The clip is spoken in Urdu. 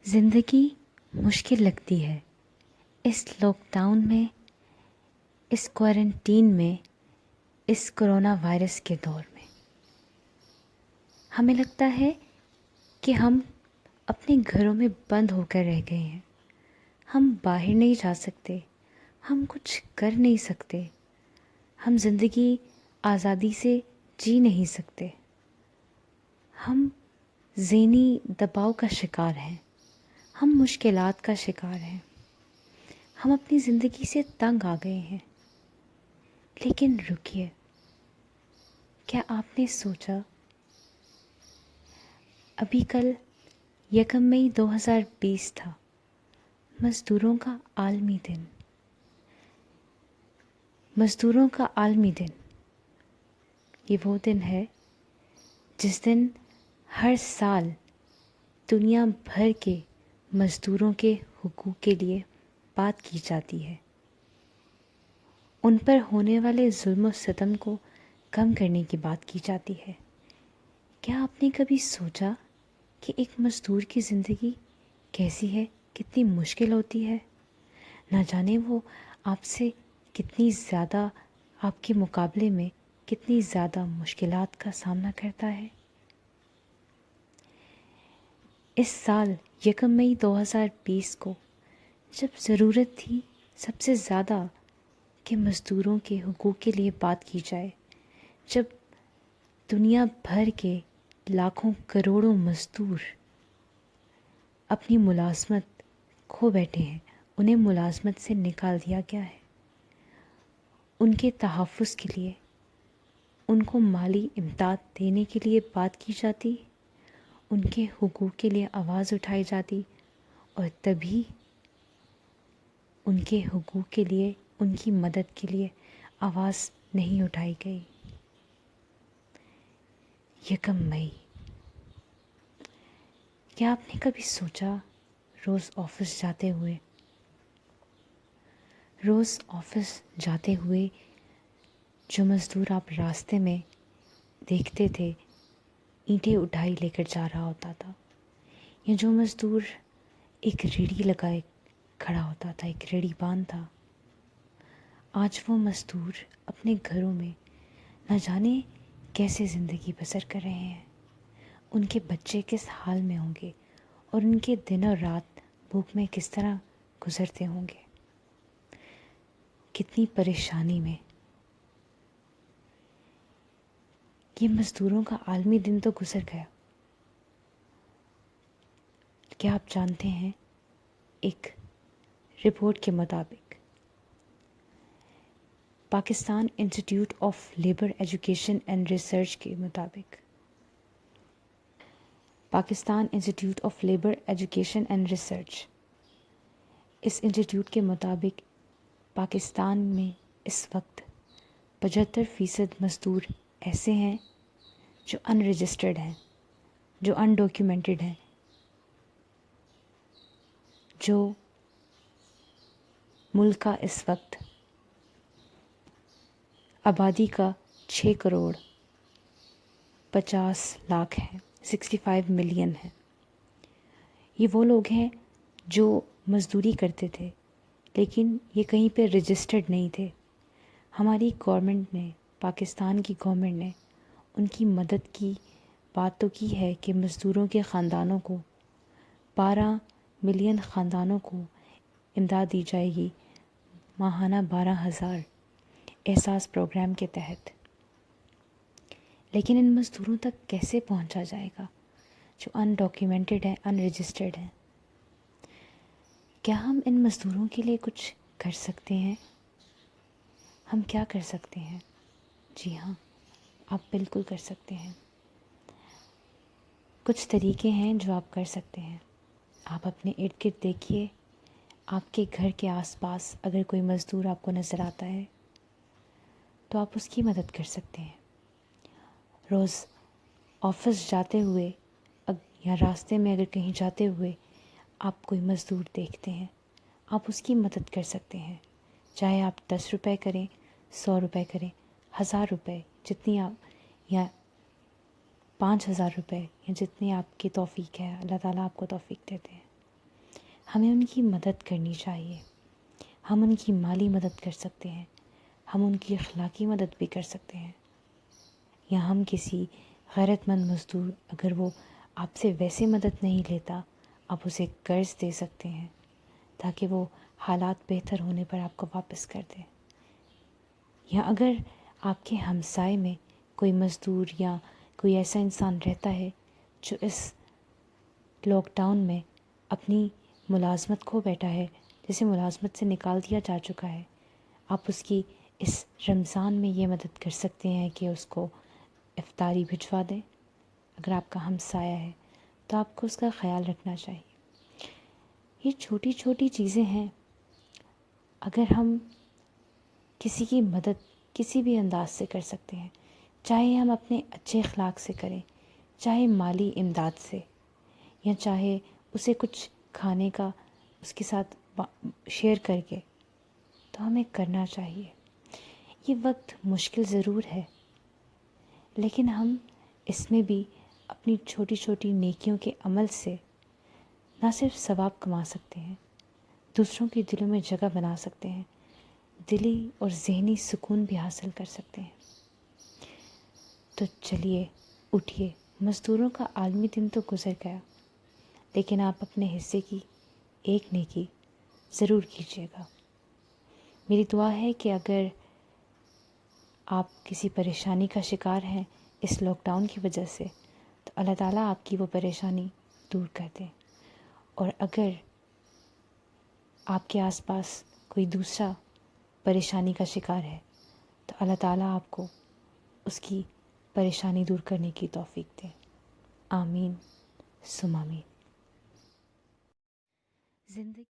زندگی مشکل لگتی ہے اس لاک ڈاؤن میں، اس کوارنٹین میں، اس کرونا وائرس کے دور میں۔ ہمیں لگتا ہے کہ ہم اپنے گھروں میں بند ہو کر رہ گئے ہیں، ہم باہر نہیں جا سکتے، ہم کچھ کر نہیں سکتے، ہم زندگی آزادی سے جی نہیں سکتے، ہم ذہنی دباؤ کا شکار ہیں، ہم مشکلات کا شکار ہیں، ہم اپنی زندگی سے تنگ آ گئے ہیں۔ لیکن رکیے، کیا آپ نے سوچا ابھی کل 1 مئی 2020 تھا، مزدوروں کا عالمی دن۔ مزدوروں کا عالمی دن، یہ وہ دن ہے جس دن ہر سال دنیا بھر کے مزدوروں کے حقوق کے لیے بات کی جاتی ہے، ان پر ہونے والے ظلم و ستم کو کم کرنے کی بات کی جاتی ہے۔ کیا آپ نے کبھی سوچا کہ ایک مزدور کی زندگی کیسی ہے، کتنی مشکل ہوتی ہے؟ نہ جانے وہ آپ سے کتنی زیادہ، آپ کے مقابلے میں کتنی زیادہ مشکلات کا سامنا کرتا ہے۔ اس سال 1 مئی 2020 کو جب ضرورت تھی سب سے زیادہ کہ مزدوروں کے حقوق کے لیے بات کی جائے، جب دنیا بھر کے لاکھوں کروڑوں مزدور اپنی ملازمت کھو بیٹھے ہیں، انہیں ملازمت سے نکال دیا گیا ہے، ان کے تحفظ کے لیے، ان کو مالی امداد دینے کے لیے بات کی جاتی، ان کے حقوق کے لیے آواز اٹھائی جاتی، اور تبھی ان کے حقوق کے لیے، ان کی مدد کے لیے آواز نہیں اٹھائی گئی۔ 1 مئی، کیا آپ نے کبھی سوچا روز آفس جاتے ہوئے جو مزدور آپ راستے میں دیکھتے تھے، اینٹیں اٹھائی لے کر جا رہا ہوتا تھا، یا جو مزدور ایک ریڑھی لگائے کھڑا ہوتا تھا، ایک ریڑھی باندھ تھا، آج وہ مزدور اپنے گھروں میں نہ جانے کیسے زندگی بسر کر رہے ہیں، ان کے بچے کس حال میں ہوں گے، اور ان کے دن اور رات بھوک میں کس طرح گزرتے ہوں گے، کتنی پریشانی میں۔ یہ مزدوروں کا عالمی دن تو گزر گیا۔ کیا آپ جانتے ہیں، ایک رپورٹ کے مطابق Pakistan Institute of Labour Education and Research کے مطابق، Pakistan Institute of Labour Education and Research, اس انسٹیٹیوٹ کے مطابق پاکستان میں اس وقت 75% مزدور ایسے ہیں جو ان رجسٹرڈ ہیں، جو ان ڈاکیومنٹڈ ہیں، جو ملک کا اس وقت آبادی کا 6 کروڑ 50 لاکھ ہے، 65 ملین ہے۔ یہ وہ لوگ ہیں جو مزدوری کرتے تھے لیکن یہ کہیں پہ رجسٹرڈ نہیں تھے۔ ہماری گورنمنٹ نے، پاکستان کی گورنمنٹ نے ان کی مدد کی بات تو کی ہے کہ مزدوروں کے خاندانوں کو، 12 ملین خاندانوں کو امداد دی جائے گی، ماہانہ 12,000 احساس پروگرام کے تحت۔ لیکن ان مزدوروں تک کیسے پہنچا جائے گا جو ان ڈاکیومنٹڈ ہیں، ان رجسٹرڈ ہیں؟ کیا ہم ان مزدوروں کے لیے کچھ کر سکتے ہیں؟ ہم کیا کر سکتے ہیں؟ جی ہاں، آپ بالکل کر سکتے ہیں۔ کچھ طریقے ہیں جو آپ کر سکتے ہیں۔ آپ اپنے ارد گرد دیکھیے، آپ کے گھر کے آس پاس اگر کوئی مزدور آپ کو نظر آتا ہے تو آپ اس کی مدد کر سکتے ہیں۔ روز آفس جاتے ہوئے یا راستے میں اگر کہیں جاتے ہوئے آپ کوئی مزدور دیکھتے ہیں، آپ اس کی مدد کر سکتے ہیں، چاہے آپ 10 روپے کریں، 100 روپے کریں، 1000 روپے، جتنی آپ، یا 5000 روپے، یا جتنی آپ کی توفیق ہے، اللہ تعالیٰ آپ کو توفیق دیتے ہیں۔ ہمیں ان کی مدد کرنی چاہیے. ہم ان کی مالی مدد کر سکتے ہیں، ہم ان کی اخلاقی مدد بھی کر سکتے ہیں، یا ہم کسی غیرت مند مزدور اگر وہ آپ سے ویسے مدد نہیں لیتا، آپ اسے قرض دے سکتے ہیں تاکہ وہ حالات بہتر ہونے پر آپ کو واپس کر دیں. یا اگر آپ کے ہمسائے میں کوئی مزدور یا کوئی ایسا انسان رہتا ہے جو اس لاک ڈاؤن میں اپنی ملازمت کھو بیٹھا ہے، جسے ملازمت سے نکال دیا جا چکا ہے، آپ اس کی اس رمضان میں یہ مدد کر سکتے ہیں کہ اس کو افطاری بھجوا دیں. اگر آپ کا ہمسایہ ہے تو آپ کو اس کا خیال رکھنا چاہیے. یہ چھوٹی چھوٹی چیزیں ہیں، اگر ہم کسی کی مدد کسی بھی انداز سے کر سکتے ہیں، چاہے ہم اپنے اچھے اخلاق سے کریں، چاہے مالی امداد سے، یا چاہے اسے کچھ کھانے کا اس کے ساتھ شیئر کر کے، تو ہمیں کرنا چاہیے. یہ وقت مشکل ضرور ہے، لیکن ہم اس میں بھی اپنی چھوٹی چھوٹی نیکیوں کے عمل سے نہ صرف ثواب کما سکتے ہیں، دوسروں کے دلوں میں جگہ بنا سکتے ہیں، دلی اور ذہنی سکون بھی حاصل کر سکتے ہیں. تو چلیے اٹھیے، مزدوروں کا عالمی دن تو گزر گیا، لیکن آپ اپنے حصے کی ایک نیکی ضرور کیجیے گا. میری دعا ہے کہ اگر آپ کسی پریشانی کا شکار ہیں اس لاک ڈاؤن کی وجہ سے، تو اللہ تعالیٰ آپ کی وہ پریشانی دور کر دیں. اور اگر آپ کے آس پاس کوئی دوسرا پریشانی کا شکار ہے تو اللہ تعالیٰ آپ کو اس کی پریشانی دور کرنے کی توفیق دے. آمین ثم آمین. زندگی